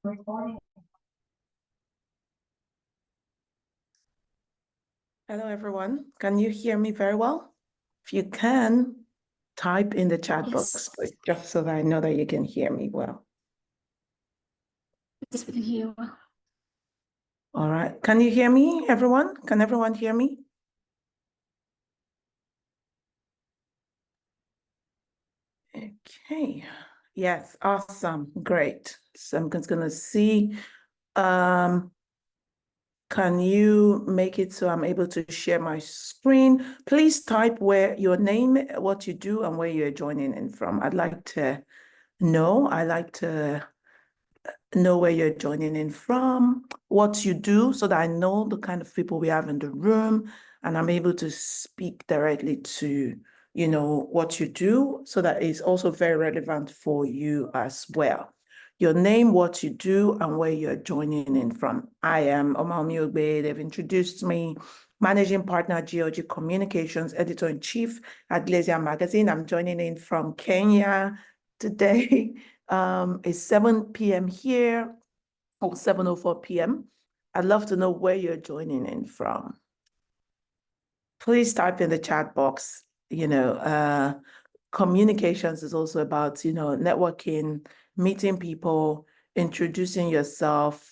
Recording. Hello, everyone. Can you hear me very well? If you can, type in the chat box, please, just so that I know that you can hear me well. Yes, we can hear you well. All right. Can you hear me, everyone? Can everyone hear me? Okay. Yes, awesome. Great. So I'm just gonna see. Can you make it so I'm able to share my screen? Please type where your name, what you do, and where you're joining in from. I'd like to know where you're joining in from, what you do, so that I know the kind of people we have in the room, and I'm able to speak directly to, what you do, so that it's also very relevant for you as well. Your name, what you do, and where you're joining in from. I am Omawumi. They've introduced me, Managing Partner, GOG Communications, Editor-in-Chief at Glacier Magazine. I'm joining in from Kenya today. It's 7 p.m. here, or 7:04 p.m. I'd love to know where you're joining in from. Please type in the chat box. Communications is also about, networking, meeting people, introducing yourself.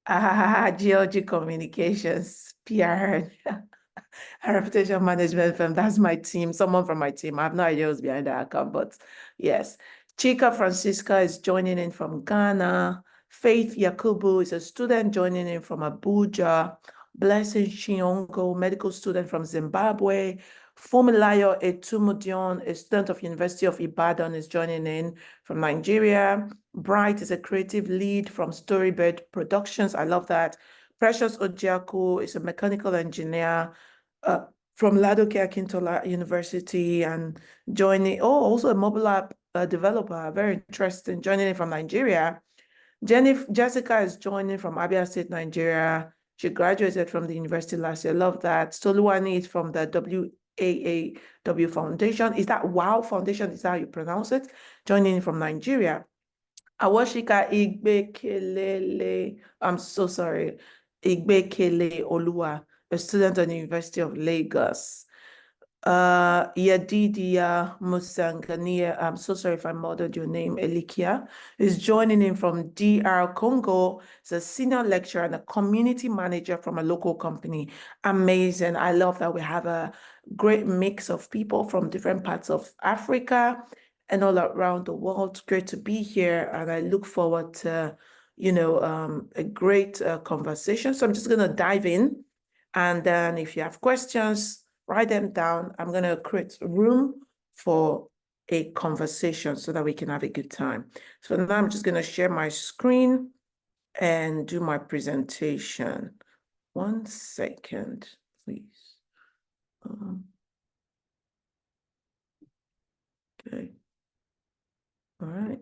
GOG Communications, PR, a reputation management firm. That's my team, someone from my team. I have no idea who's behind that account, but yes. Chica Francisca is joining in from Ghana. Faith Yakubu is a student joining in from Abuja. Blessing Chiongo, medical student from Zimbabwe. Fumilayo Etumudion, a student of University of Ibadan, is joining in from Nigeria. Bright is a creative lead from Storybird Productions. I love that. Precious Ojiaku is a mechanical engineer from Ladoke Akintola University and joining, also a mobile app developer, very interesting, joining in from Nigeria. Jessica is joining from Abia State, Nigeria. She graduated from the university last year. Love that. Soluwani is from the WAAW Foundation. Is that WAAW Foundation? Is that how you pronounce it? Joining in from Nigeria. Awashika Igbekelele, I'm so sorry, Igbekele Olua, a student at the University of Lagos. Yadidia Musangania, I'm so sorry if I murdered your name, Elikia, is joining in from DR Congo. He's a senior lecturer and a community manager from a local company. Amazing. I love that we have a great mix of people from different parts of Africa and all around the world. Great to be here, and I look forward to, a great conversation. So I'm just going to dive in, and then if you have questions, write them down. I'm going to create room for a conversation so that we can have a good time. So now I'm just going to share my screen and do my presentation. 1 second, please. Okay. All right.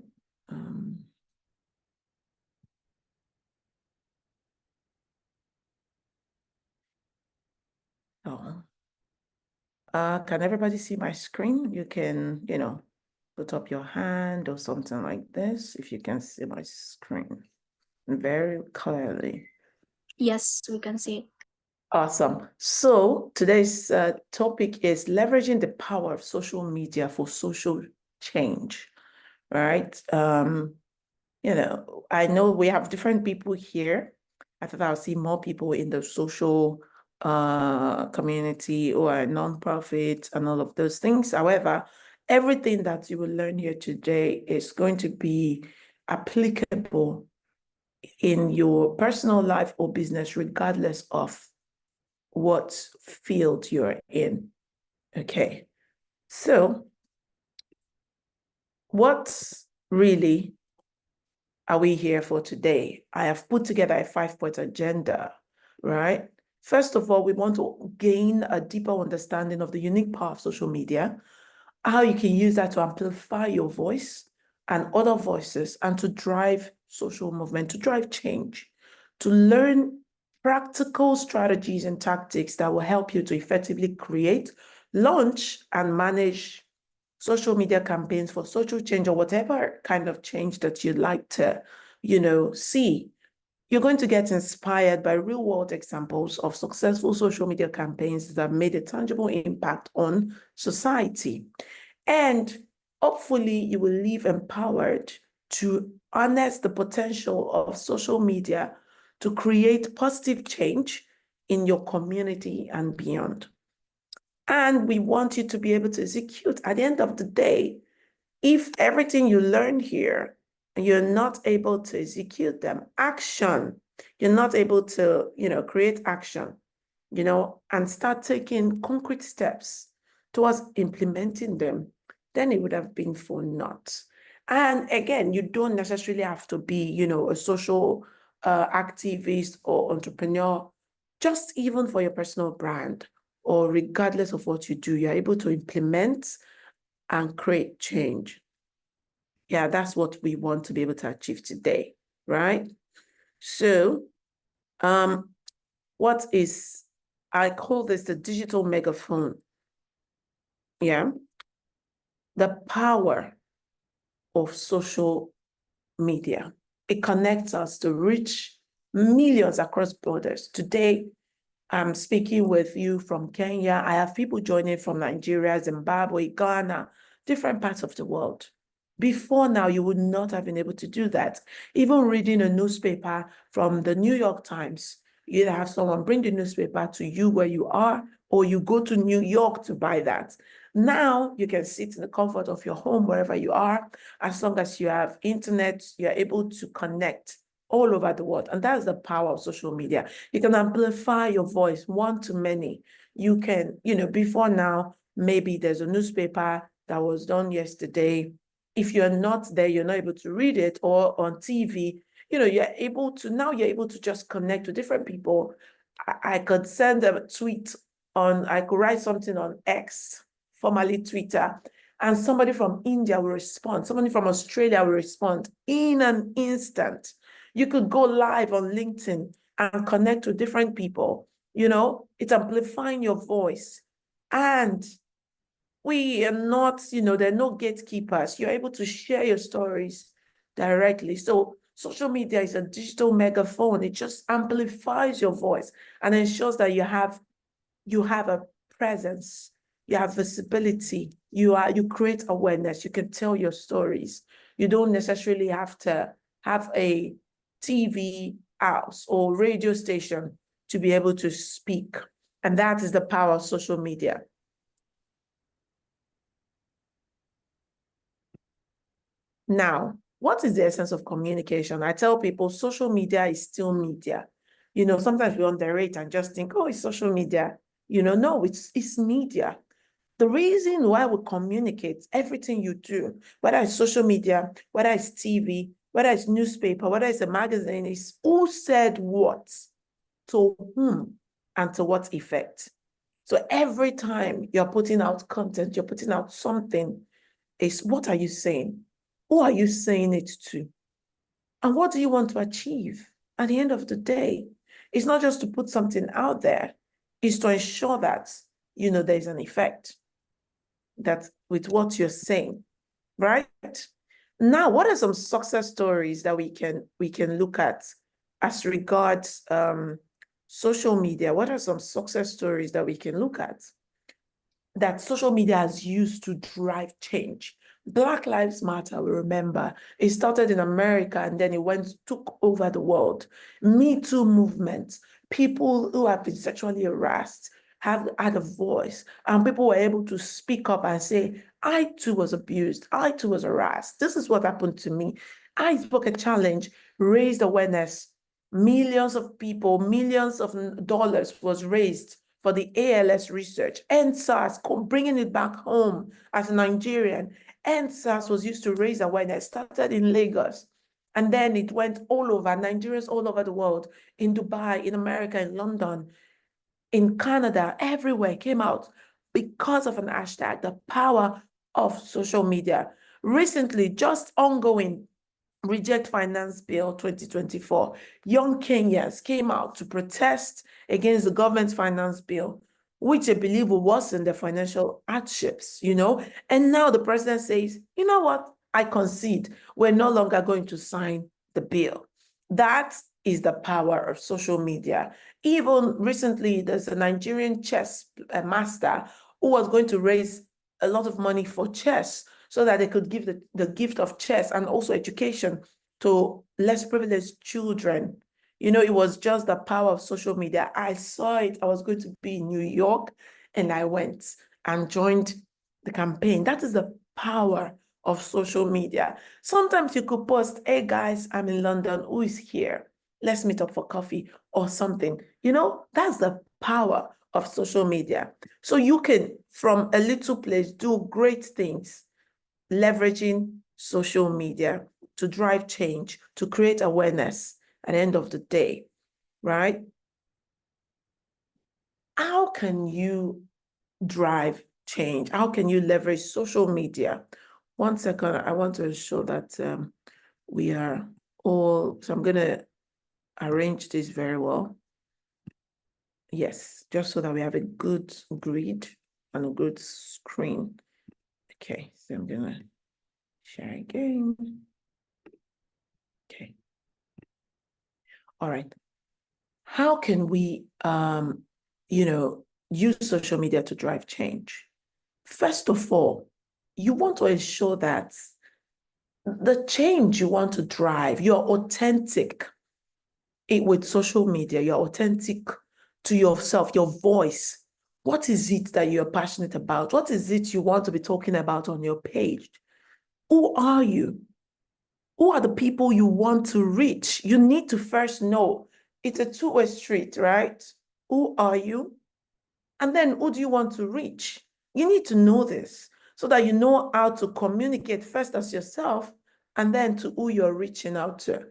Can everybody see my screen? You can, put up your hand or something like this if you can see my screen very clearly. Yes, we can see it. Awesome. So today's topic is leveraging the power of social media for social change, right? I know we have different people here. I thought I'll see more people in the social community or nonprofit and all of those things. However, everything that you will learn here today is going to be applicable in your personal life or business, regardless of what field you're in. Okay, so what really are we here for today? I have put together a 5-point agenda, right? First of all, we want to gain a deeper understanding of the unique power of social media, how you can use that to amplify your voice and other voices, and to drive social movement, to drive change, to learn practical strategies and tactics that will help you to effectively create, launch, and manage social media campaigns for social change or whatever kind of change that you'd like to, see. You're going to get inspired by real-world examples of successful social media campaigns that have made a tangible impact on society. And hopefully you will leave empowered to harness the potential of social media to create positive change in your community and beyond. And we want you to be able to execute. At the end of the day, if everything you learn here, you're not able to execute them, action, you're not able to, create action, and start taking concrete steps towards implementing them, then it would have been for naught. And again, you don't necessarily have to be, a social activist or entrepreneur, just even for your personal brand or regardless of what you do, you're able to implement and create change. Yeah, that's what we want to be able to achieve today, right? So, I call this the digital megaphone. Yeah, the power of social media. It connects us to reach millions across borders. Today, I'm speaking with you from Kenya. I have people joining from Nigeria, Zimbabwe, Ghana, different parts of the world. Before now, you would not have been able to do that. Even reading a newspaper from the New York Times, you either have someone bring the newspaper to you where you are, or you go to New York to buy that. Now you can sit in the comfort of your home, wherever you are. As long as you have internet, you're able to connect all over the world. And that's the power of social media. You can amplify your voice one to many. You can, before now, maybe there's a newspaper that was done yesterday. If you're not there, you're not able to read it, or on TV, you're able to just connect to different people. I could send a tweet I could write something on X, formerly Twitter, and somebody from India will respond. Somebody from Australia will respond in an instant. You could go live on LinkedIn and connect with different people. It's amplifying your voice. And we are not, there are no gatekeepers. You're able to share your stories directly. So social media is a digital megaphone. It just amplifies your voice and ensures that you have a presence, you have visibility, you create awareness, you can tell your stories. You don't necessarily have to have a TV house or radio station to be able to speak. And that is the power of social media. Now, what is the essence of communication? I tell people social media is still media. Sometimes we underrate and just think, oh, it's social media. No, it's media. The reason why we communicate, everything you do, whether it's social media, whether it's TV, whether it's newspaper, whether it's a magazine, is who said what, to whom, and to what effect. So every time you're putting out content, you're putting out something, is what are you saying? Who are you saying it to? And what do you want to achieve? At the end of the day, it's not just to put something out there, it's to ensure that, there's an effect that with what you're saying, right? Now, what are some success stories that we can look at as regards social media? What are some success stories that we can look at that social media has used to drive change? Black Lives Matter, we remember, it started in America and then it took over the world. Me Too movement, people who have been sexually harassed have had a voice, and people were able to speak up and say, I too was abused, I too was harassed. This is what happened to me. I spoke a challenge, raised awareness. Millions of people, millions of dollars was raised for the ALS research, and SARS, bringing it back home as a Nigerian. And SARS was used to raise awareness, started in Lagos, and then it went all over, Nigerians all over the world, in Dubai, in America, in London, in Canada, everywhere came out because of an hashtag, the power of social media. Recently, just ongoing, Reject Finance Bill 2024, young Kenyans came out to protest against the government's finance bill, which they believe will worsen their financial hardships, And now the president says, you know what? I concede. We're no longer going to sign the bill. That is the power of social media. Even recently, there's a Nigerian chess master who was going to raise a lot of money for chess so that they could give the gift of chess and also education to less privileged children. You know, it was just the power of social media. I saw it. I was going to be in New York and I went and joined the campaign. That is the power of social media. Sometimes you could post, hey guys, I'm in London, who is here? Let's meet up for coffee or something. You know, that's the power of social media. So you can, from a little place, do great things, leveraging social media to drive change, to create awareness at the end of the day, right? How can you drive change? How can you leverage social media? 1 second, I want to show that we are all, so I'm going to arrange this very well. Yes, just so that we have a good grid and a good screen. Okay, so I'm going to share again. Okay. All right. How can we, use social media to drive change? First of all, you want to ensure that the change you want to drive, you're authentic with social media, you're authentic to yourself, your voice. What is it that you're passionate about? What is it you want to be talking about on your page? Who are you? Who are the people you want to reach? You need to first know. It's a two-way street, right? Who are you? And then who do you want to reach? You need to know this so that you know how to communicate first as yourself and then to who you're reaching out to.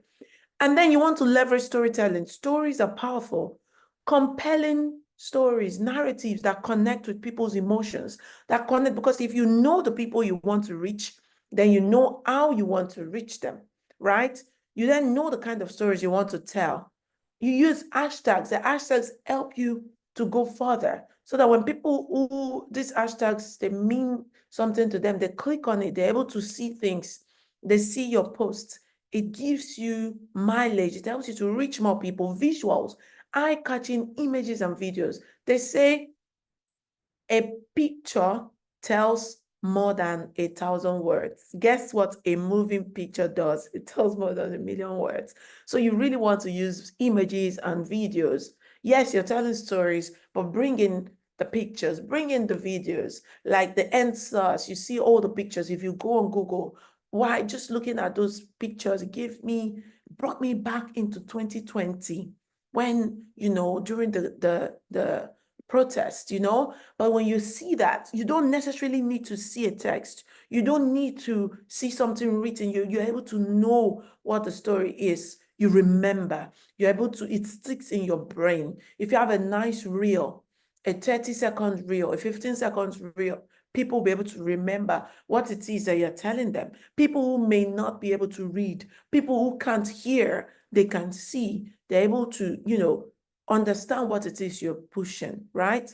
And then you want to leverage storytelling. Stories are powerful, compelling stories, narratives that connect with people's emotions, that connect, because if you know the people you want to reach, then you know how you want to reach them, right? You then know the kind of stories you want to tell. You use hashtags. The hashtags help you to go further so that when people who, these hashtags, they mean something to them, they click on it, they're able to see things, they see your posts. It gives you mileage. It helps you to reach more people, visuals, eye-catching images and videos. They say a picture tells more than 1,000 words. Guess what a moving picture does? It tells more than 1,000,000 words. So you really want to use images and videos. Yes, you're telling stories, but bring in the pictures, bring in the videos, like the end source. You see all the pictures. If you go on Google, why just looking at those pictures brought me back into 2020 when, during the protest, but when you see that, you don't necessarily need to see a text. You don't need to see something written. You're able to know what the story is. You remember. You're able to, it sticks in your brain. If you have a nice reel, a 30-second reel, a 15-second reel, people will be able to remember what it is that you're telling them. People who may not be able to read, people who can't hear, they can see. They're able to, understand what it is you're pushing, right?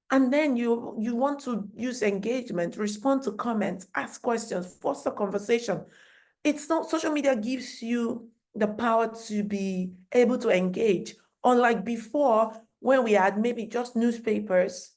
And then you want to use engagement, respond to comments, ask questions, foster conversation. It's not, social media gives you the power to be able to engage. Unlike before, when we had maybe just newspapers,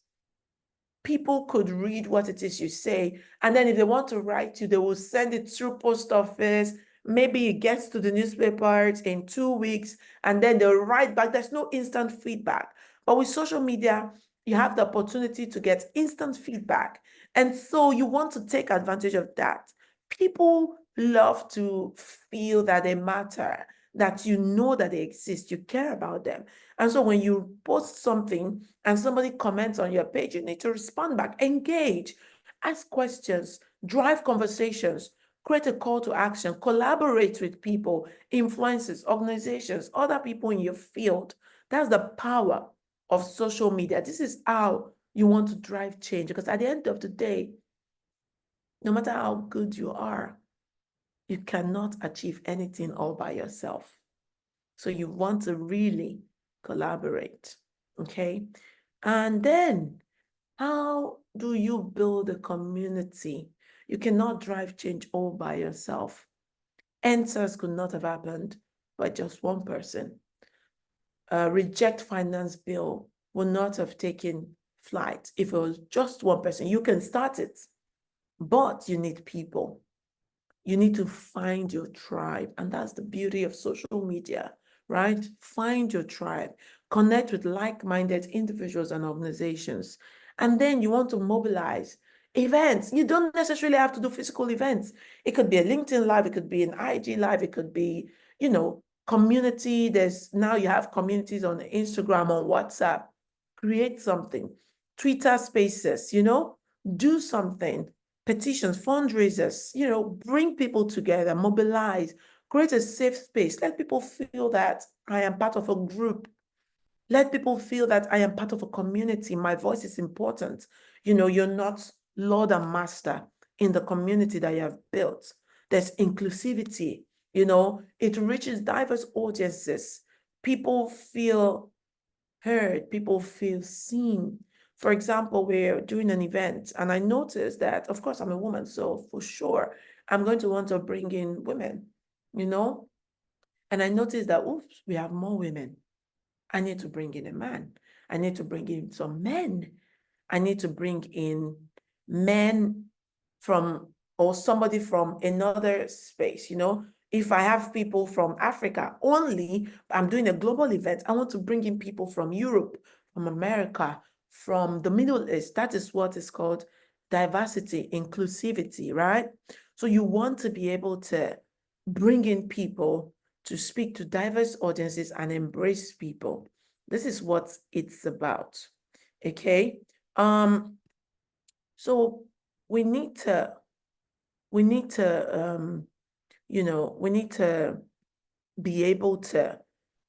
people could read what it is you say. And then if they want to write you, they will send it through post office. Maybe it gets to the newspapers in 2 weeks, and then they'll write back. There's no instant feedback. But with social media, you have the opportunity to get instant feedback. And so you want to take advantage of that. People love to feel that they matter, that you know that they exist, you care about them. And so when you post something and somebody comments on your page, you need to respond back, engage, ask questions, drive conversations, create a call to action, collaborate with people, influencers, organizations, other people in your field. That's the power of social media. This is how you want to drive change, because at the end of the day, no matter how good you are, you cannot achieve anything all by yourself. So you want to really collaborate, okay? And then how do you build a community? You cannot drive change all by yourself. Answers could not have happened by just one person. Reject finance bill would not have taken flight if it was just one person. You can start it, but you need people. You need to find your tribe. And that's the beauty of social media, right? Find your tribe, connect with like-minded individuals and organizations. And then you want to mobilize events. You don't necessarily have to do physical events. It could be a LinkedIn Live, it could be an IG Live, it could be, community. Now you have communities on Instagram, on WhatsApp. Create something. Twitter Spaces, do something. Petitions, fundraisers, bring people together, mobilize, create a safe space. Let people feel that I am part of a group. Let people feel that I am part of a community. My voice is important. You're not Lord and Master in the community that you have built. There's inclusivity, it reaches diverse audiences. People feel heard, people feel seen. For example, we're doing an event and I noticed that, of course, I'm a woman, so for sure, I'm going to want to bring in women, and I noticed that, oops, we have more women. I need to bring in a man. I need to bring in some men. I need to bring in men or somebody from another space, If I have people from Africa only, I'm doing a global event, I want to bring in people from Europe, from America, from the Middle East. That is what is called diversity, inclusivity, right? So you want to be able to bring in people to speak to diverse audiences and embrace people. This is what it's about. Okay. So we need to we need to be able to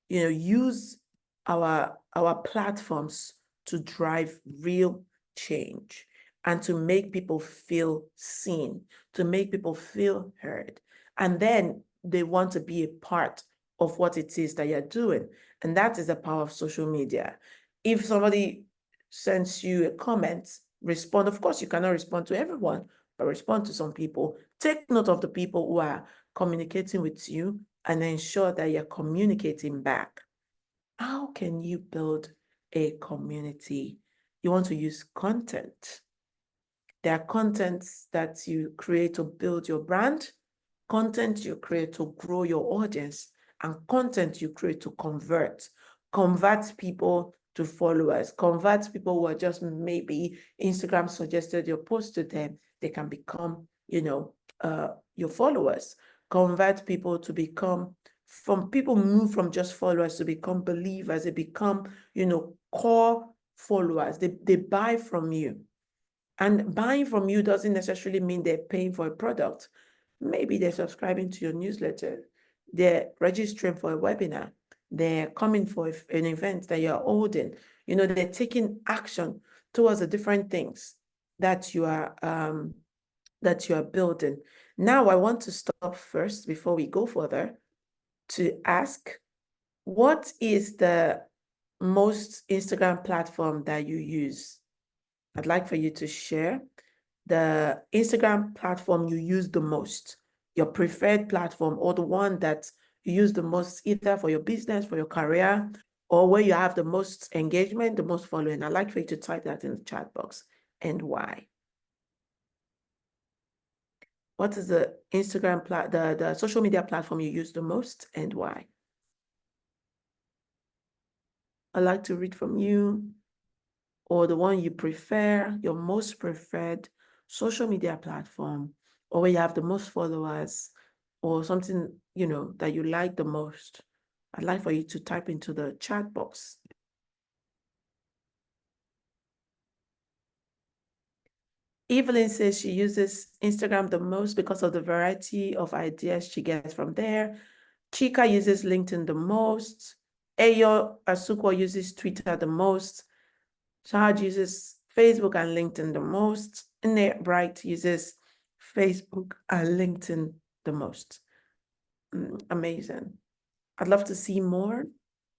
use our platforms to drive real change and to make people feel seen, to make people feel heard. And then they want to be a part of what it is that you're doing. And that is the power of social media. If somebody sends you a comment, respond. Of course, you cannot respond to everyone, but respond to some people. Take note of the people who are communicating with you and ensure that you're communicating back. How can you build a community? You want to use content. There are contents that you create to build your brand, content you create to grow your audience, and content you create to convert people to followers, convert people who are just maybe Instagram suggested your post to them, they can become, your followers. Convert people to become, people move from just followers to become believers. They become, core followers. They buy from you. And buying from you doesn't necessarily mean they're paying for a product. Maybe they're subscribing to your newsletter. They're registering for a webinar. They're coming for an event that you're holding. They're taking action towards the different things that you are building. Now, I want to stop first before we go further to ask, what is the most Instagram platform that you use? I'd like for you to share the Instagram platform you use the most, your preferred platform, or the one that you use the most, either for your business, for your career, or where you have the most engagement, the most following. I'd like for you to type that in the chat box, and why. What is the Instagram the social media platform you use the most, and why? I'd like to read from you, or the one you prefer, your most preferred social media platform, or where you have the most followers, or something, that you like the most. I'd like for you to type into the chat box. Evelyn says she uses Instagram the most because of the variety of ideas she gets from there. Chika uses LinkedIn the most. Ayo Asukwa uses Twitter the most. Shahad uses Facebook and LinkedIn the most. Nate Bright uses Facebook and LinkedIn the most. Amazing. I'd love to see more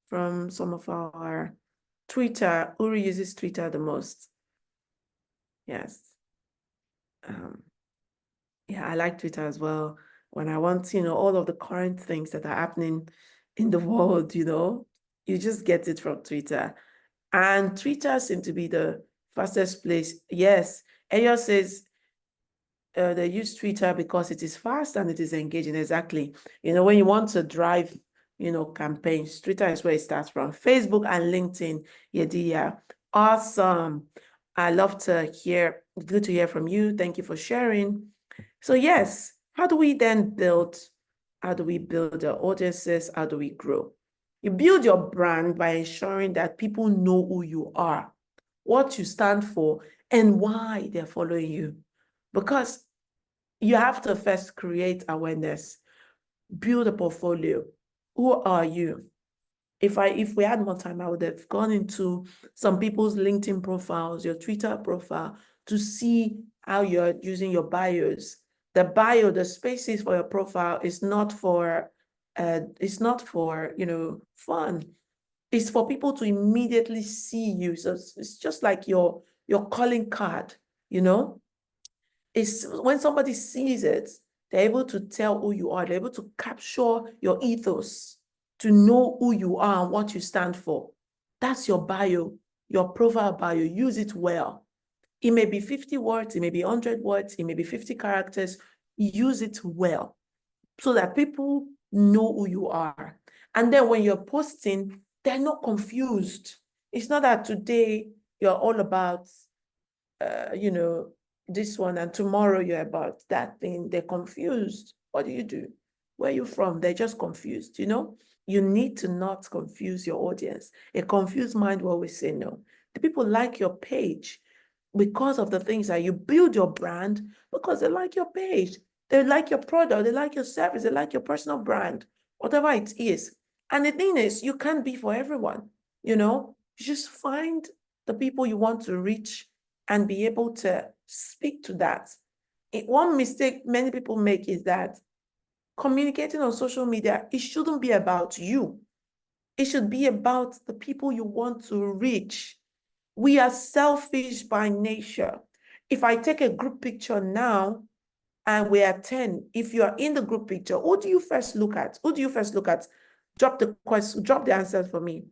from some of our Twitter. Uri uses Twitter the most. Yes. Yeah, I like Twitter as well. when I want, all of the current things that are happening in the world, you just get it from Twitter. And Twitter seems to be the fastest place. Yes, Ayo says they use Twitter because it is fast and it is engaging. Exactly. When you want to drive, campaigns, Twitter is where it starts from. Facebook and LinkedIn, yeah. Awesome. I love to hear, good to hear from you. Thank you for sharing. So yes, how do we build our audiences? How do we grow? You build your brand by ensuring that people know who you are, what you stand for, and why they're following you. Because you have to first create awareness, build a portfolio. Who are you? If we had more time, I would have gone into some people's LinkedIn profiles, your Twitter profile, to see how you're using your bios. The bio, the spaces for your profile is not for fun. It's for people to immediately see you. So it's just like your calling card, It's when somebody sees it, they're able to tell who you are. They're able to capture your ethos, to know who you are and what you stand for. That's your bio, your profile bio. Use it well. It may be 50 words, it may be 100 words, it may be 50 characters. Use it well so that people know who you are. And then when you're posting, they're not confused. It's not that today you're all about, this one, and tomorrow you're about that thing. They're confused. What do you do? Where are you from? They're just confused, You need to not confuse your audience. A confused mind will always say no. The people like your page because of the things that you build your brand, because they like your page. They like your product. They like your service. They like your personal brand, whatever it is. And the thing is, you can't be for everyone, You just find the people you want to reach and be able to speak to that. One mistake many people make is that communicating on social media, it shouldn't be about you. It should be about the people you want to reach. We are selfish by nature. If I take a group picture now and we are 10, if you are in the group picture, who do you first look at? Who do you first look at? Drop the answer for me.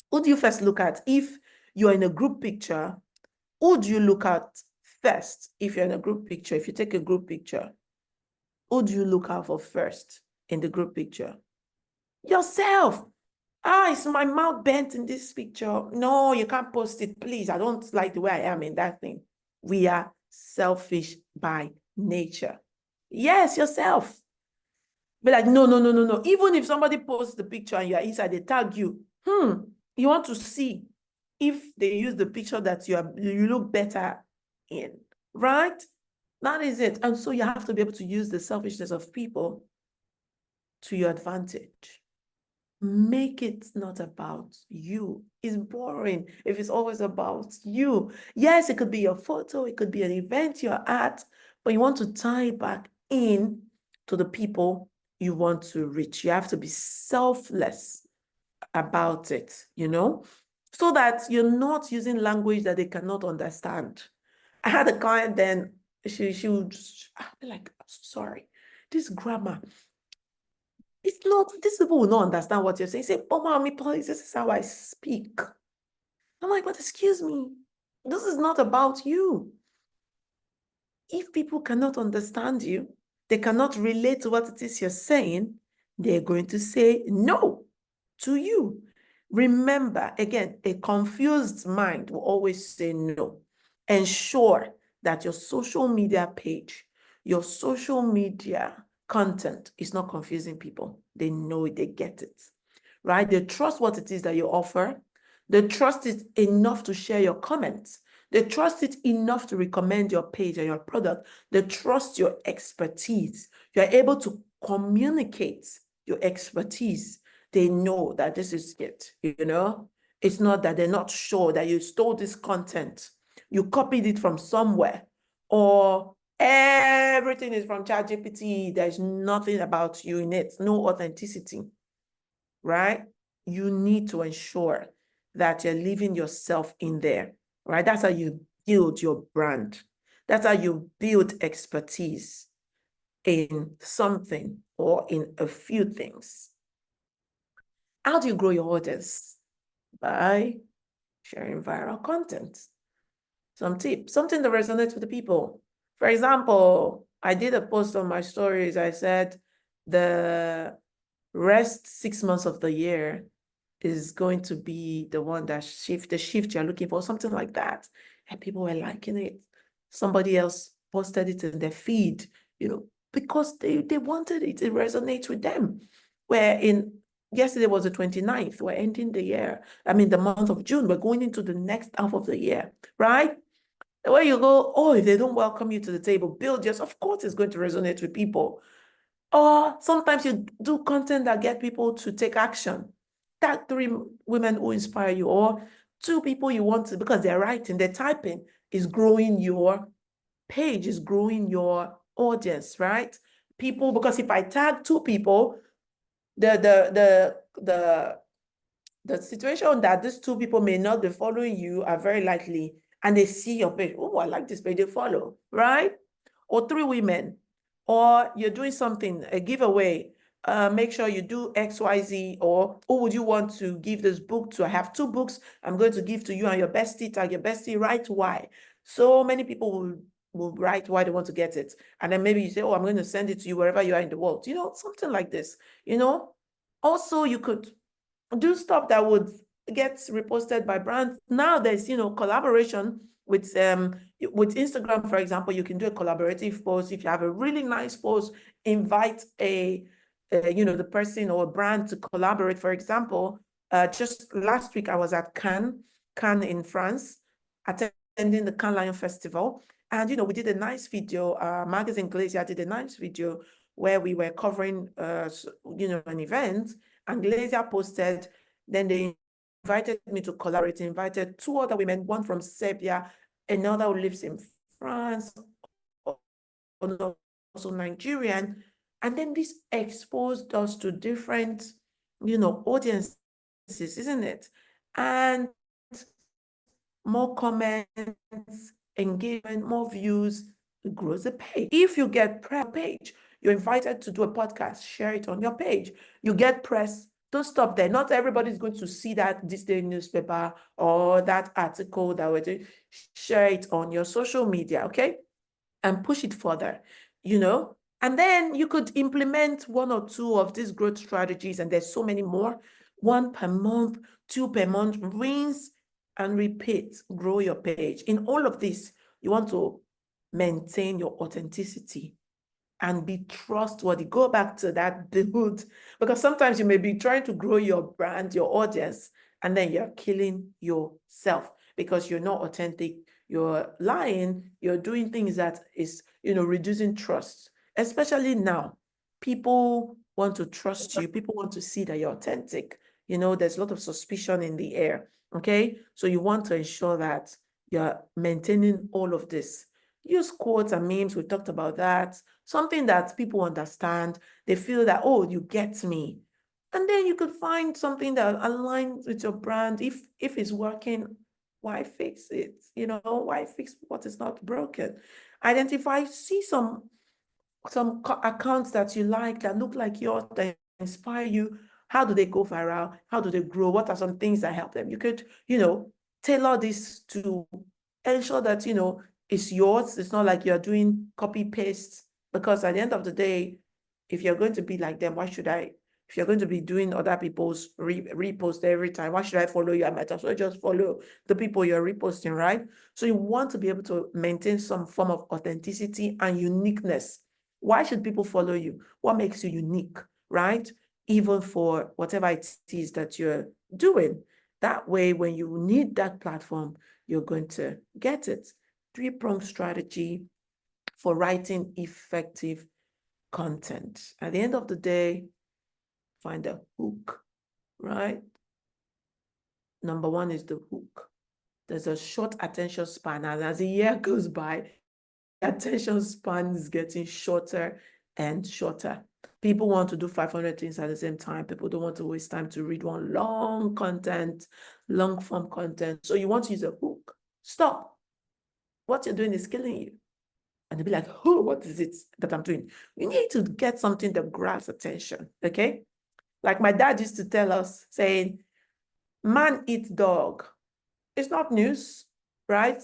Who do you first look at? If you're in a group picture, who do you look at first if you're in a group picture? If you take a group picture, who do you look out for first in the group picture? Yourself. Is my mouth bent in this picture? No, you can't post it, please. I don't like the way I am in that thing. We are selfish by nature. Yes, yourself. Be like, no, no, no, no, no. Even if somebody posts the picture and you're inside, they tag you. You want to see if they use the picture that you look better in, right? That is it. And so you have to be able to use the selfishness of people to your advantage. Make it not about you. It's boring if it's always about you. Yes, it could be your photo, it could be an event you're at, but you want to tie back in to the people you want to reach. You have to be selfless about it, so that you're not using language that they cannot understand. I had a client then, she would be like, sorry, this grammar, it's not, these people will not understand what you're saying. Say, oh, mommy, please, this is how I speak. I'm like, but excuse me, this is not about you. If people cannot understand you, they cannot relate to what it is you're saying, they're going to say no to you. Remember, again, a confused mind will always say no. Ensure that your social media page, your social media content is not confusing people. They know it, they get it, right? They trust what it is that you offer. They trust it enough to share your comments. They trust it enough to recommend your page and your product. They trust your expertise. You're able to communicate your expertise. They know that this is it, It's not that they're not sure that you stole this content. You copied it from somewhere, or everything is from ChatGPT. There's nothing about you in it, no authenticity, right? You need to ensure that you're leaving yourself in there, right? That's how you build your brand. That's how you build expertise. in something or in a few things. How do you grow your audience? By sharing viral content. Some tips, something that resonates with the people. For example, I did a post on my stories. I said the rest 6 months of the year is going to be the one that the shift you're looking for, something like that. And people were liking it. Somebody else posted it in their feed, because they wanted it. It resonates with them. Where yesterday was the 29th. We're ending the year. I mean, the month of June. We're going into the next half of the year, right? Where you go, oh, if they don't welcome you to the table, build yours. Of course, it's going to resonate with people. Or sometimes you do content that get people to take action. Tag 3 women who inspire you, or 2 people you want to, because they're writing, they're typing, is growing your page, is growing your audience, right? People, because if I tag 2 people, the situation that these 2 people may not be following you are very likely, and they see your page. Oh, I like this page, they follow, right? Or 3 women, or you're doing something, a giveaway, make sure you do XYZ, or who would you want to give this book to? I have 2 books I'm going to give to you and your bestie, tag your bestie, write why. So many people will write why they want to get it. And then maybe you say, oh, I'm going to send it to you wherever you are in the world, something like this, Also, you could do stuff that would get reposted by brands. Now there's, collaboration with Instagram, for example. You can do a collaborative post. If you have a really nice post, invite the person or a brand to collaborate. For example, just last week I was at Cannes in France, attending the Cannes Lion Festival. And, we did a nice video, Magazine Glacier did a nice video where we were covering, an event, and Glacier posted. Then they invited me to collaborate, invited 2 other women, one from Serbia, another who lives in France, also Nigerian. And then this exposed us to different, audiences, isn't it? And more comments, engagement, more views, it grows the page. If you get press page, you're invited to do a podcast, share it on your page. You get press, don't stop there. Not everybody's going to see this day newspaper or that article that we're doing. Share it on your social media, okay? And push it further, And then you could implement 1 or 2 of these growth strategies, and there's so many more. 1 per month, 2 per month, rinse and repeat, grow your page. In all of this, you want to maintain your authenticity and be trustworthy. Go back to that build, because sometimes you may be trying to grow your brand, your audience, and then you're killing yourself because you're not authentic. You're lying, you're doing things that is, reducing trust. Especially now, people want to trust you. People want to see that you're authentic. There's a lot of suspicion in the air, okay? So you want to ensure that you're maintaining all of this. Use quotes and memes, we talked about that. Something that people understand. They feel that, oh, you get me. And then you could find something that aligns with your brand. If it's working, why fix it? Why fix what is not broken? Identify, see some accounts that you like, that look like yours, that inspire you. How do they go viral? How do they grow? What are some things that help them? You could, tailor this to ensure that, it's yours. It's not like you're doing copy paste, because at the end of the day, if you're going to be like them, if you're going to be doing other people's repost every time, why should I follow you? I might as well just follow the people you're reposting, right? So you want to be able to maintain some form of authenticity and uniqueness. Why should people follow you? What makes you unique, right? Even for whatever it is that you're doing. That way, when you need that platform, you're going to get it. 3-pronged strategy for writing effective content. At the end of the day, find a hook, right? Number 1 is the hook. There's a short attention span, and as the year goes by, attention span is getting shorter and shorter. People want to do 500 things at the same time. People don't want to waste time to read one long form content. So you want to use a hook. Stop. What you're doing is killing you. And they'll be like, oh, what is it that I'm doing? You need to get something that grabs attention, okay? Like my dad used to tell us, saying, man eat dog. It's not news, right?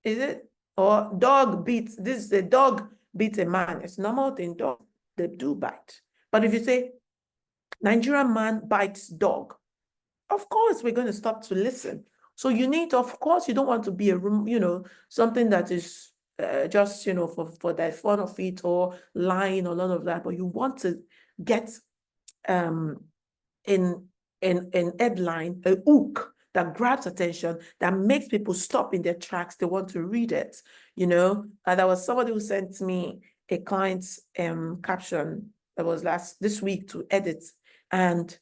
Is it? Or dog beats, this is a dog beats a man. It's normal thing, dog, they do bite. But if you say, Nigerian man bites dog, of course we're going to stop to listen. So you need, of course, you don't want to be a room, something that is just, for the fun of it or lying or none of that, but you want to get in headline, a hook that grabs attention, that makes people stop in their tracks. They want to read it, And there was somebody who sent me a client's caption that was this week to edit. And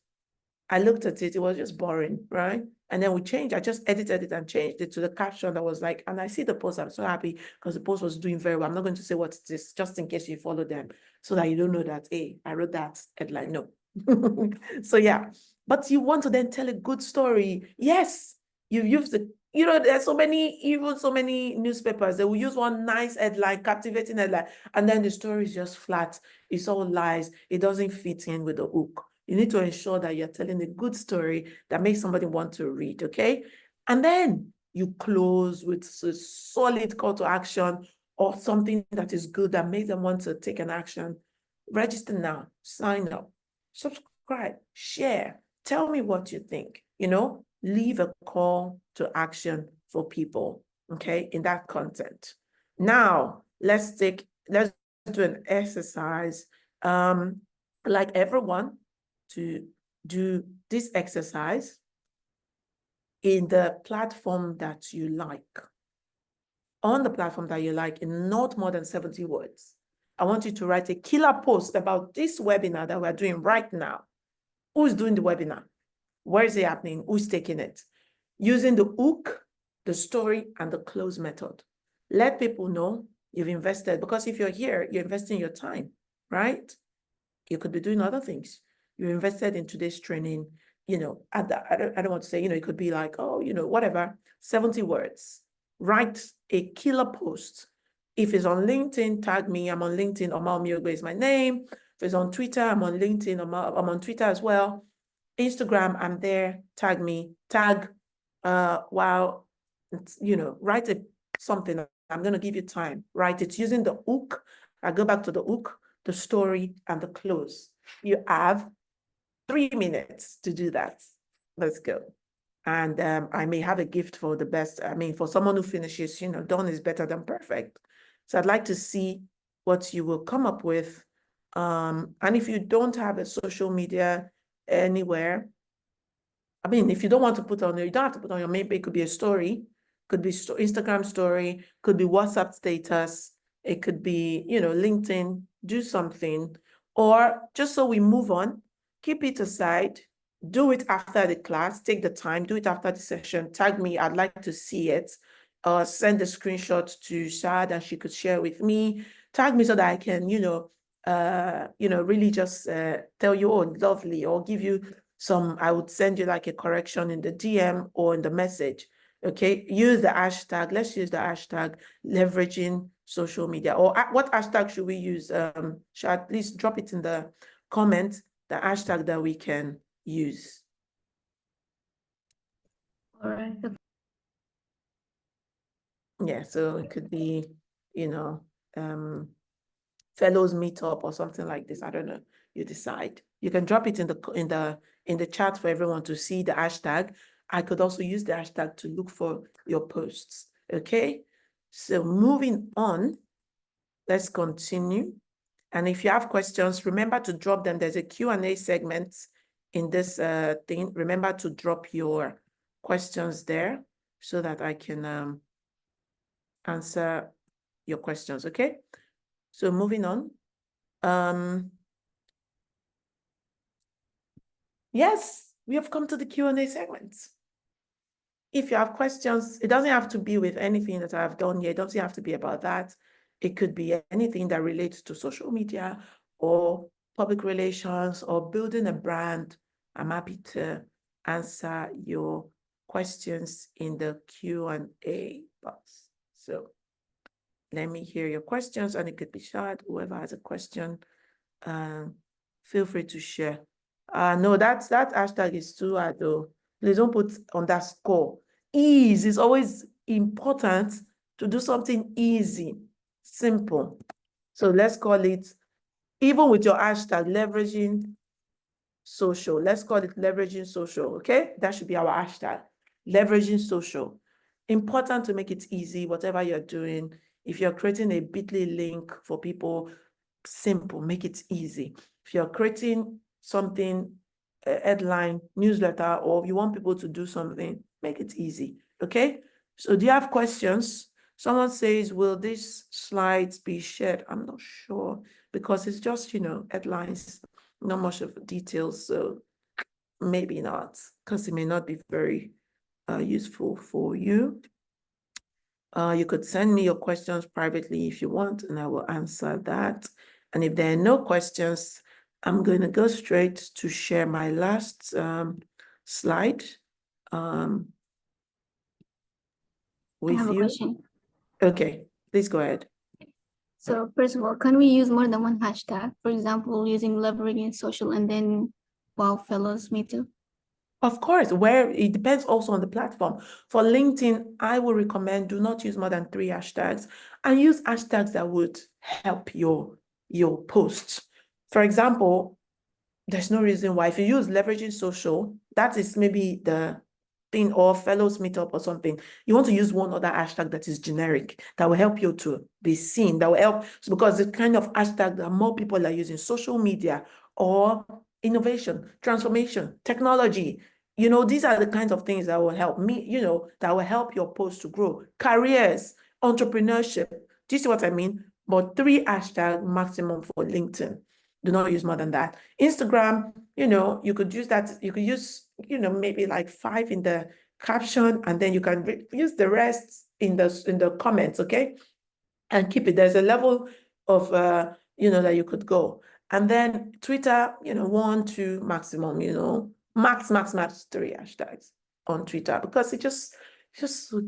I looked at it, it was just boring, right? And then we changed, I just edited it and changed it to the caption that was like, and I see the post, I'm so happy because the post was doing very well. I'm not going to say what it is, just in case you follow them, so that you don't know that, hey, I wrote that headline, no. So yeah, but you want to then tell a good story. Yes, you've used the, there's so many newspapers, they will use one nice headline, captivating headline, and then the story is just flat. It's all lies. It doesn't fit in with the hook. You need to ensure that you're telling a good story that makes somebody want to read, okay? And then you close with a solid call to action or something that is good that makes them want to take an action. Register now, sign up, subscribe, share, tell me what you think, leave a call to action for people, okay, in that content. Now, let's do an exercise. Like everyone, to do this exercise in the platform that you like. On the platform that you like, in not more than 70 words. I want you to write a killer post about this webinar that we're doing right now. Who's doing the webinar? Where is it happening? Who's taking it? Using the hook, the story, and the close method. Let people know you've invested, because if you're here, you're investing your time, right? You could be doing other things. You're invested in today's training, I don't want to say, it could be like, oh, whatever, 70 words. Write a killer post. If it's on LinkedIn, tag me. I'm on LinkedIn. Omawumi is my name. If it's on Twitter, I'm on LinkedIn. I'm on Twitter as well. Instagram, I'm there. Tag me. Tag WAAW, write something. I'm going to give you time. Write it using the hook. I go back to the hook, the story, and the close. You have 3 minutes to do that. Let's go. And I may have a gift for the best. I mean, for someone who finishes, done is better than perfect. So I'd like to see what you will come up with. And if you don't have a social media anywhere, I mean, if you don't want to put on, you don't have to put on your main page. It could be a story, could be Instagram story, could be WhatsApp status. It could be, LinkedIn, do something. Or just so we move on, keep it aside, do it after the class, take the time, do it after the session, tag me, I'd like to see it. Send a screenshot to Shad and she could share with me. Tag me so that I can, really just tell you, oh, lovely, or give you I would send you like a correction in the DM or in the message. Okay, use the hashtag. Let's use the hashtag leveraging social media. Or what hashtag should we use? Shad, please drop it in the comment, the hashtag that we can use. All right. Yeah, so it could be, fellows meetup or something like this. I don't know. You decide. You can drop it in the chat for everyone to see the hashtag. I could also use the hashtag to look for your posts. Okay. So moving on, let's continue. And if you have questions, remember to drop them. There's a Q&A segment in this thing. Remember to drop your questions there so that I can answer your questions. Okay. So moving on. Yes, we have come to the Q&A segment. If you have questions, it doesn't have to be with anything that I've done here. It doesn't have to be about that. It could be anything that relates to social media or public relations or building a brand. I'm happy to answer your questions in the Q&A box. So let me hear your questions, and it could be short. Whoever has a question, feel free to share. No, that hashtag is too hard though. Please don't put underscore. Ease is always important to do something easy, simple. So let's call it, even with your hashtag, leveraging social. Let's call it leveraging social, okay? That should be our hashtag, leveraging social. Important to make it easy, whatever you're doing. If you're creating a bit.ly link for people, simple, make it easy. If you're creating something, a headline, newsletter, or you want people to do something, make it easy, okay? So do you have questions? Someone says, will these slides be shared? I'm not sure, because it's just, headlines, not much of details, so maybe not, because it may not be very useful for you. You could send me your questions privately if you want, and I will answer that. And if there are no questions, I'm going to go straight to share my last slide I with have a you. question. Okay, please go ahead. So first of all, can we use more than one hashtag? For example, using leveraging social and then WAAW fellows meetup. Of course, where it depends also on the platform. For LinkedIn, I would recommend do not use more than 3 hashtags, and use hashtags that would help your posts. For example, there's no reason why, if you use leveraging social, that is maybe the thing, or fellows meetup or something, you want to use one other hashtag that is generic, that will help you to be seen, that will help, because the kind of hashtag that more people are using, social media or innovation, transformation, technology, these are the kinds of things that will help me, that will help your post to grow. Careers, entrepreneurship, do you see what I mean? But 3 hashtag maximum for LinkedIn. Do not use more than that. Instagram, you could use that. You could use, maybe like 5 in the caption, and then you can use the rest in the comments, okay? And keep it. There's a level of, that you could go. And then Twitter, 1, 2 maximum, max 3 hashtags on Twitter, because it just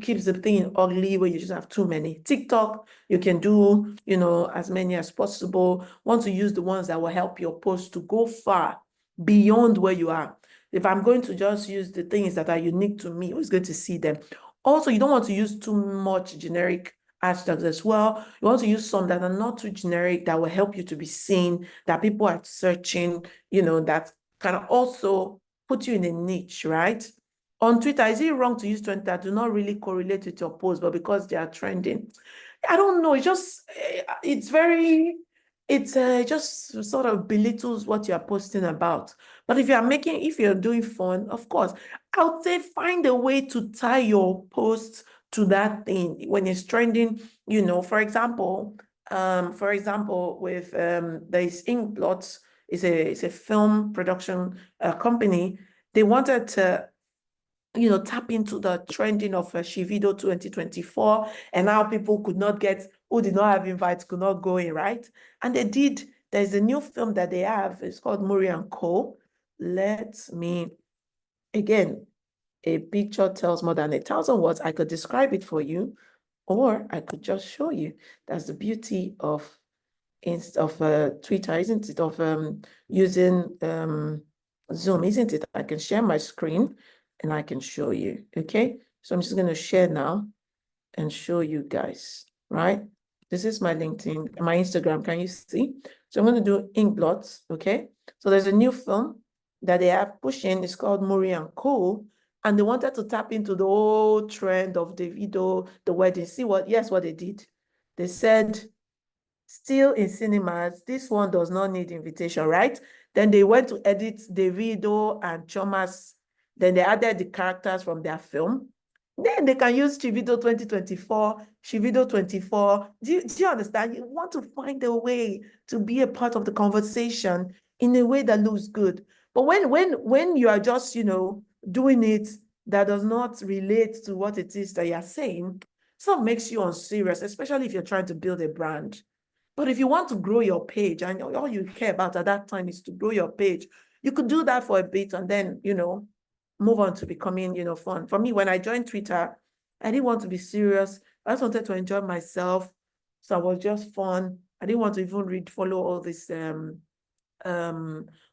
keeps the thing ugly where you just have too many. TikTok, you can do, as many as possible. Want to use the ones that will help your post to go far beyond where you are. If I'm going to just use the things that are unique to me, who's going to see them? Also, you don't want to use too much generic hashtags as well. You want to use some that are not too generic, that will help you to be seen, that people are searching, that can also put you in a niche, right? On Twitter, is it wrong to use Twitter that do not really correlate with your post, but because they are trending? I don't know. It just just sort of belittles what you're posting about. But if you're doing fun, of course, I would say find a way to tie your post to that thing when it's trending. For example, with there's Inkblots, it's a film production company. They wanted to tap into the trending of Shivido 2024, and how people who did not have invites could not go in, right? And they did. There's a new film that they have. It's called Muri and Co. Again, a picture tells more than 1,000 words. I could describe it for you, or I could just show you. That's the beauty of Twitter, isn't it? Of using Zoom, isn't it? I can share my screen and I can show you. Okay, so I'm just going to share now and show you guys, right? This is my LinkedIn, my Instagram. Can you see? So I'm going to do Inkblots. Okay, so there's a new film that they have pushing. It's called Muri and Co. And they wanted to tap into the whole trend of the video, the wedding. What they did. They said, still in cinemas, this one does not need invitation, right? Then they went to edit Davido and Chomas. Then they added the characters from their film. Then they can use Chivido 2024, Chivido 24. Do you understand? You want to find a way to be a part of the conversation in a way that looks good. But when you are just, doing it that does not relate to what it is that you're saying, so it makes you unserious, especially if you're trying to build a brand. But if you want to grow your page and all you care about at that time is to grow your page, you could do that for a bit and then, move on to becoming, fun. For me, when I joined Twitter, I didn't want to be serious. I just wanted to enjoy myself, So it was just fun. I didn't want to even follow all this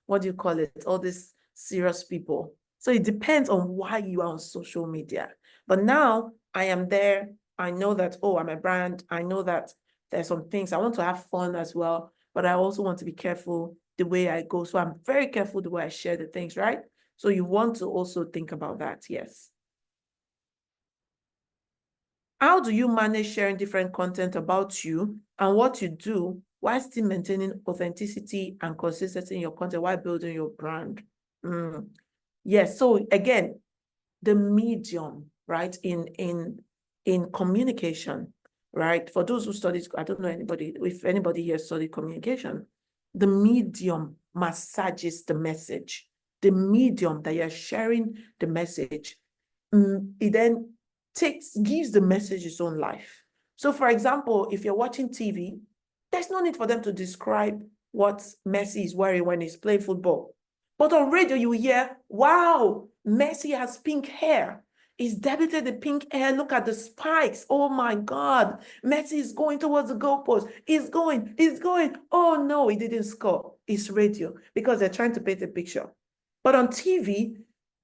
what do you call it? All these serious people. So it depends on why you are on social media. But now I am there. I know that, oh, I'm a brand. I know that there's some things I want to have fun as well, but I also want to be careful the way I go. So I'm very careful the way I share the things, right? So you want to also think about that, yes. How do you manage sharing different content about you and what you do while still maintaining authenticity and consistency in your content while building your brand? Yes, so again, the medium, right, in communication, right? For those who studied, I don't know anybody, if anybody here studied communication, the medium massages the message. The medium that you're sharing the message, it then gives the message its own life. So for example, if you're watching TV, there's no need for them to describe what Messi is wearing when he's playing football. But on radio, you hear, wow, Messi has pink hair. He's debuted the pink hair. Look at the spikes. Oh my God. Messi is going towards the goalpost. He's going. Oh no, he didn't score. It's radio because they're trying to paint a picture. But on TV,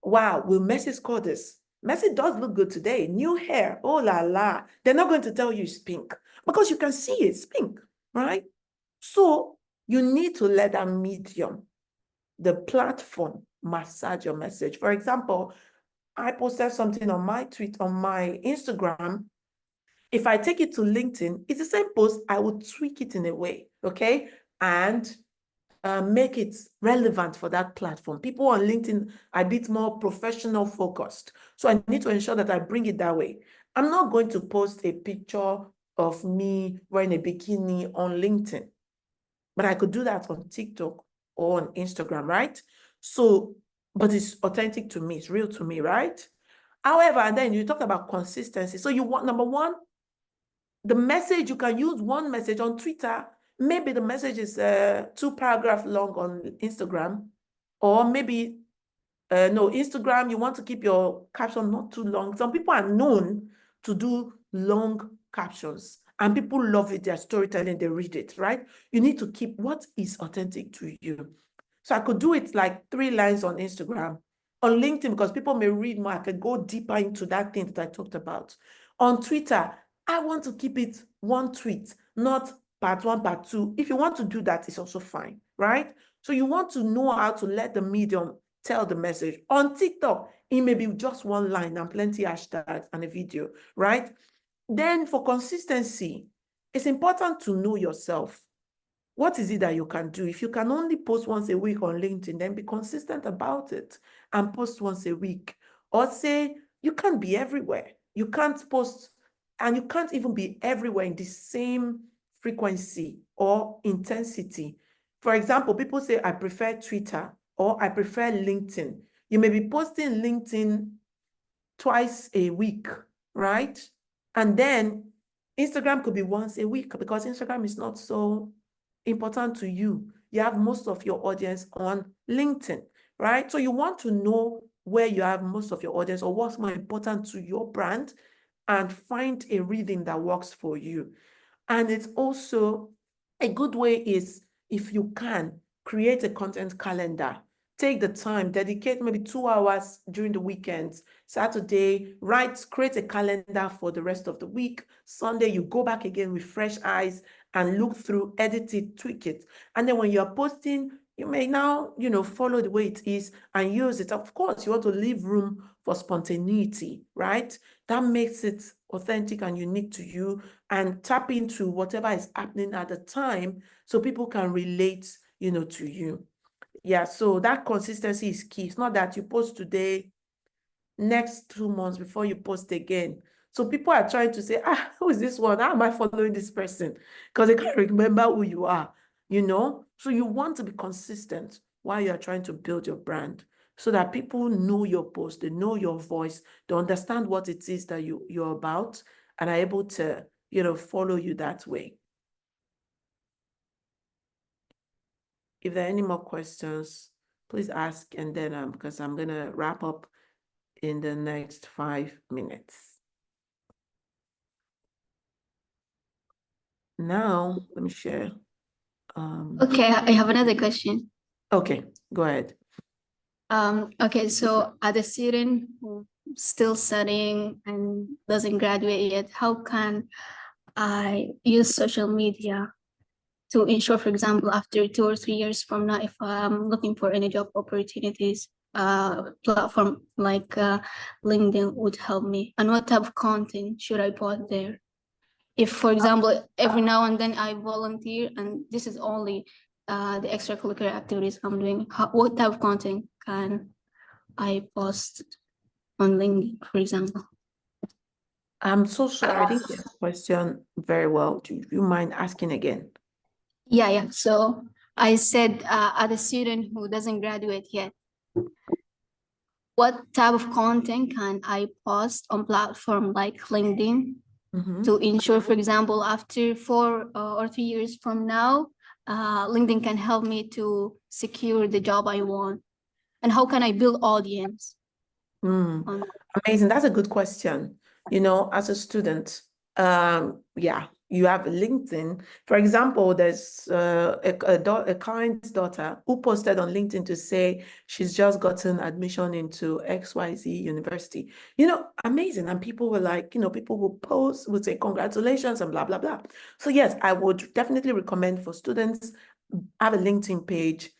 wow, will Messi score this? Messi does look good today. New hair. Oh la la. They're not going to tell you it's pink because you can see it's pink, right? So you need to let that medium, the platform, massage your message. For example, I posted something on my Instagram. If I take it to LinkedIn, it's the same post. I would tweak it in a way, okay? And make it relevant for that platform. People on LinkedIn are a bit more professional focused. So I need to ensure that I bring it that way. I'm not going to post a picture of me wearing a bikini on LinkedIn, but I could do that on TikTok or on Instagram, right? So, but it's authentic to me, it's real to me, right? However, and then you talk about consistency. So you want, number one, the message, you can use one message on Twitter. Maybe the message is 2 paragraphs long on Instagram, or maybe, no, Instagram, you want to keep your caption not too long. Some people are known to do long captions and people love it, their storytelling, they read it, right? You need to keep what is authentic to you. So I could do it like 3 lines on Instagram. On LinkedIn, because people may read more, I could go deeper into that thing that I talked about. On Twitter, I want to keep it one tweet, not part 1, part 2. If you want to do that, it's also fine, right? So you want to know how to let the medium tell the message. On TikTok, it may be just 1 line and plenty hashtags and a video, right? Then for consistency, it's important to know yourself. What is it that you can do? If you can only post once a week on LinkedIn, then be consistent about it and post once a week. Or say you can't be everywhere. You can't post, and you can't even be everywhere in the same frequency or intensity. For example, people say, I prefer Twitter or I prefer LinkedIn. You may be posting LinkedIn twice a week, right? And then Instagram could be once a week because Instagram is not so important to you. You have most of your audience on LinkedIn, right? So you want to know where you have most of your audience or what's more important to your brand and find a rhythm that works for you. And it's also a good way is, if you can, create a content calendar. Take the time, dedicate maybe 2 hours during the weekends. Saturday, create a calendar for the rest of the week. Sunday, you go back again with fresh eyes and look through, edit it, tweak it. And then when you're posting, you may now, follow the way it is and use it. Of course, you want to leave room for spontaneity, right? That makes it authentic and unique to you, and tap into whatever is happening at the time so people can relate, to you. Yeah, so that consistency is key. It's not that you post today, next 2 months before you post again. So people are trying to say, who is this one? How am I following this person? Because they can't remember who you are, So you want to be consistent while you're trying to build your brand so that people know your post, they know your voice, they understand what it is that you're about and are able to, follow you that way. If there are any more questions, please ask, and then because I'm going to wrap up in the next 5 minutes. Now, let me share. Okay, I have another question. Okay, go ahead. Okay, so as a student who still studying and doesn't graduate yet, how can I use social media to ensure, for example, after 2 or 3 years from now, if I'm looking for any job opportunities, platform like LinkedIn would help me? And what type of content should I put there? If, for example, every now and then I volunteer, and this is only the extracurricular activities I'm doing, what type of content can I post on LinkedIn, for example? I'm so sorry, I didn't get the question very well. Do you mind asking again? Yeah. So I said, as a student who doesn't graduate yet, what type of content can I post on platform like LinkedIn to ensure, for example, after 4 or 3 years from now, LinkedIn can help me to secure the job I want? And how can I build audience? Amazing. That's a good question. As a student, yeah, you have LinkedIn. For example, there's a client's daughter who posted on LinkedIn to say she's just gotten admission into XYZ university. Amazing. And people were like, people will post, would say congratulations and blah, blah, blah. So yes, I would definitely recommend for students, have a LinkedIn page.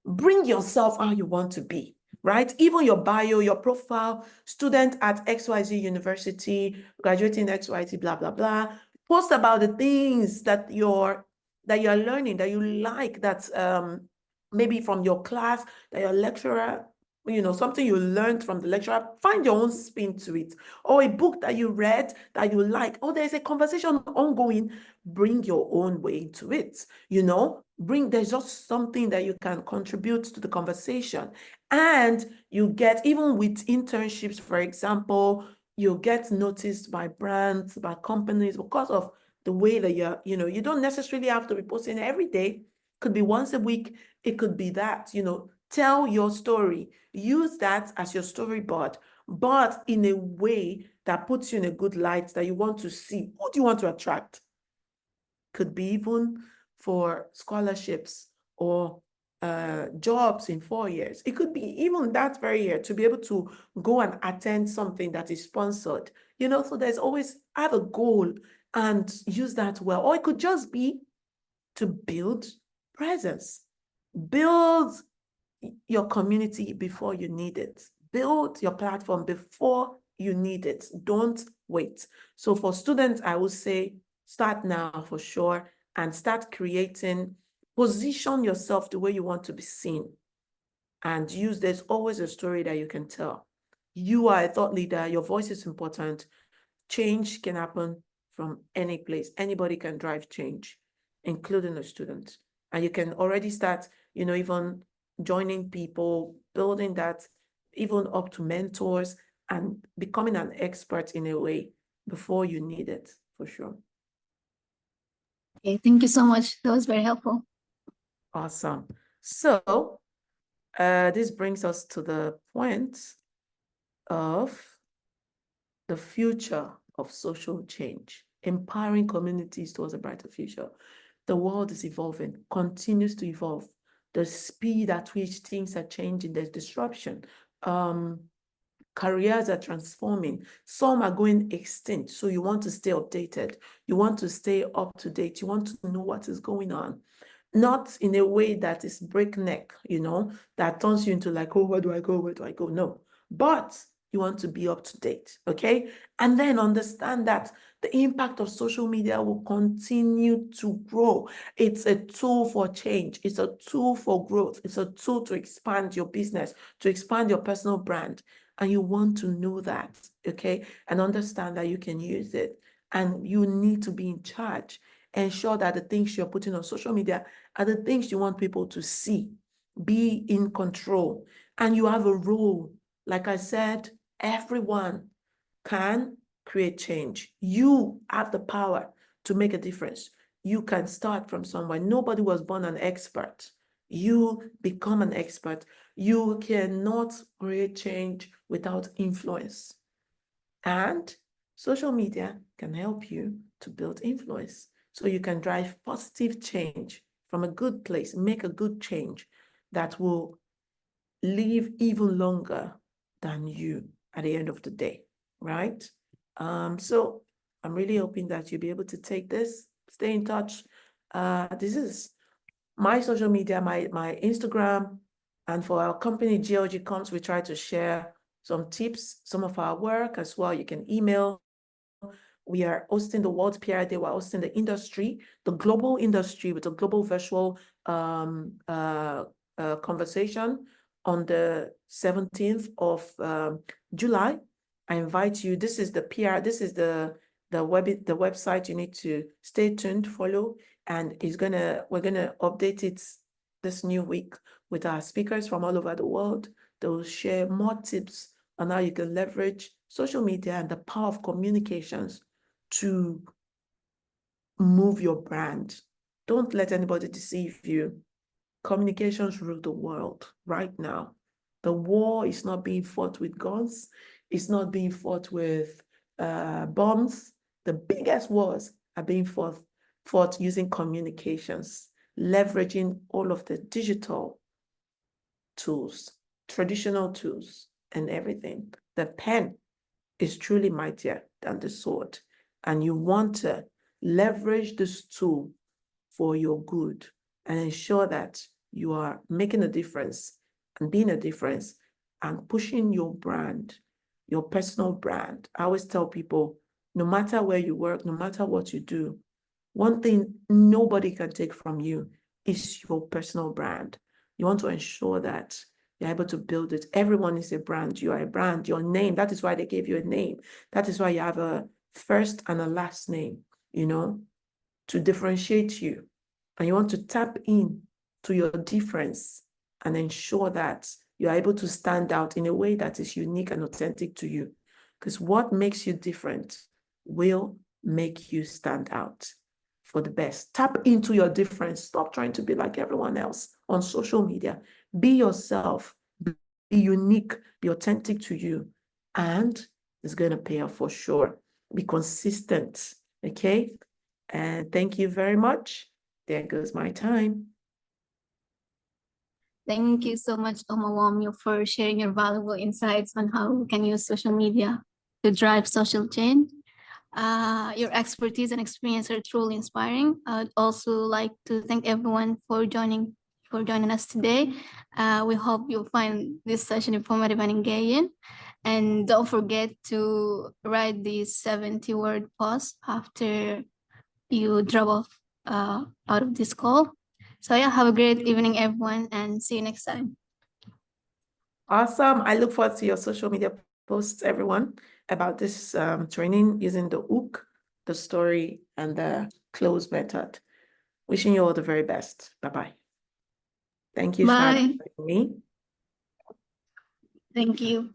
Bring yourself how you want to be, right? Even your bio, your profile, student at XYZ University, graduating XYZ, blah, blah, blah. Post about the things that you're learning, that you like, that maybe from your class, that your lecturer, something you learned from the lecturer. Find your own spin to it. Or a book that you read that you like. Or there's a conversation ongoing. Bring your own way to it. There's just something that you can contribute to the conversation. And you get, even with internships, for example, you get noticed by brands, by companies, because of the way that you don't necessarily have to be posting every day. Could be once a week. It could be that, tell your story. Use that as your storyboard, but in a way that puts you in a good light, that you want to see. Who do you want to attract? Could be even for scholarships or jobs in 4 years. It could be even that very year to be able to go and attend something that is sponsored. So there's always, have a goal and use that well. Or it could just be to build presence. Build your community before you need it. Build your platform before you need it. Don't wait. So for students, I would say start now for sure, and start creating, position yourself the way you want to be seen, and there's always a story that you can tell. You are a thought leader. Your voice is important. Change can happen from any place. Anybody can drive change, including a student. And you can already start, even joining people, building that, even up to mentors, and becoming an expert in a way before you need it, for sure. Okay, thank you so much. That was very helpful. Awesome. So this brings us to the point of the future of social change, empowering communities towards a brighter future. The world is evolving, continues to evolve. The speed at which things are changing, there's disruption. Careers are transforming. Some are going extinct. So you want to stay updated. You want to stay up to date. You want to know what is going on. Not in a way that is breakneck, that turns you into like, oh, where do I go? Where do I go? No. But you want to be up to date, okay? And then understand that the impact of social media will continue to grow. It's a tool for change. It's a tool for growth. It's a tool to expand your business, to expand your personal brand. And you want to know that, okay? And understand that you can use it. And you need to be in charge. Ensure that the things you're putting on social media are the things you want people to see. Be in control. And you have a role. Like I said, everyone can create change. You have the power to make a difference. You can start from somewhere. Nobody was born an expert. You become an expert. You cannot create change without influence. And social media can help you to build influence. so you can drive positive change from a good place, make a good change that will live even longer than you at the end of the day, right? So I'm really hoping that you'll be able to take this, stay in touch. This is my social media, my Instagram, and for our company, GLG Comms, we try to share some tips, some of our work as well. You can email. We are hosting the World PR Day. We're hosting the industry, the global industry with a global virtual conversation on the 17th of July. I invite you. This is the PR. This is the website. You need to stay tuned, follow, and we're gonna update it this new week with our speakers from all over the world. They'll share more tips on how you can leverage social media and the power of communications to move your brand. Don't let anybody deceive you. Communications rule the world right now. The war is not being fought with guns. It's not being fought with bombs. The biggest wars are being fought using communications, leveraging all of the digital tools, traditional tools, and everything. The pen is truly mightier than the sword, and you want to leverage this tool for your good and ensure that you are making a difference and being a difference and pushing your brand, your personal brand. I always tell people, no matter where you work, no matter what you do, one thing nobody can take from you is your personal brand. You want to ensure that you're able to build it. Everyone is a brand. You are a brand. Your name, that is why they gave you a name. That is why you have a first and a last name, to differentiate you. And you want to tap in to your difference and ensure that you're able to stand out in a way that is unique and authentic to you. Because what makes you different will make you stand out for the best. Tap into your difference. Stop trying to be like everyone else on social media. Be yourself, be unique, be authentic to you, and it's going to pay off for sure. Be consistent, okay? And thank you very much. There goes my time. Thank you so much, Omawumi, for sharing your valuable insights on how we can use social media to drive social change. Your expertise and experience are truly inspiring. I'd also like to thank everyone for joining us today. We hope you'll find this session informative and engaging. And don't forget to write the 70-word post after you drop off out of this call. So yeah, have a great evening, everyone, and see you next time. Awesome. I look forward to your social media posts, everyone, about this training using the hook, the story, and the close method. Wishing you all the very best. Bye-bye. Thank you, Shad, Bye. for me. Thank you.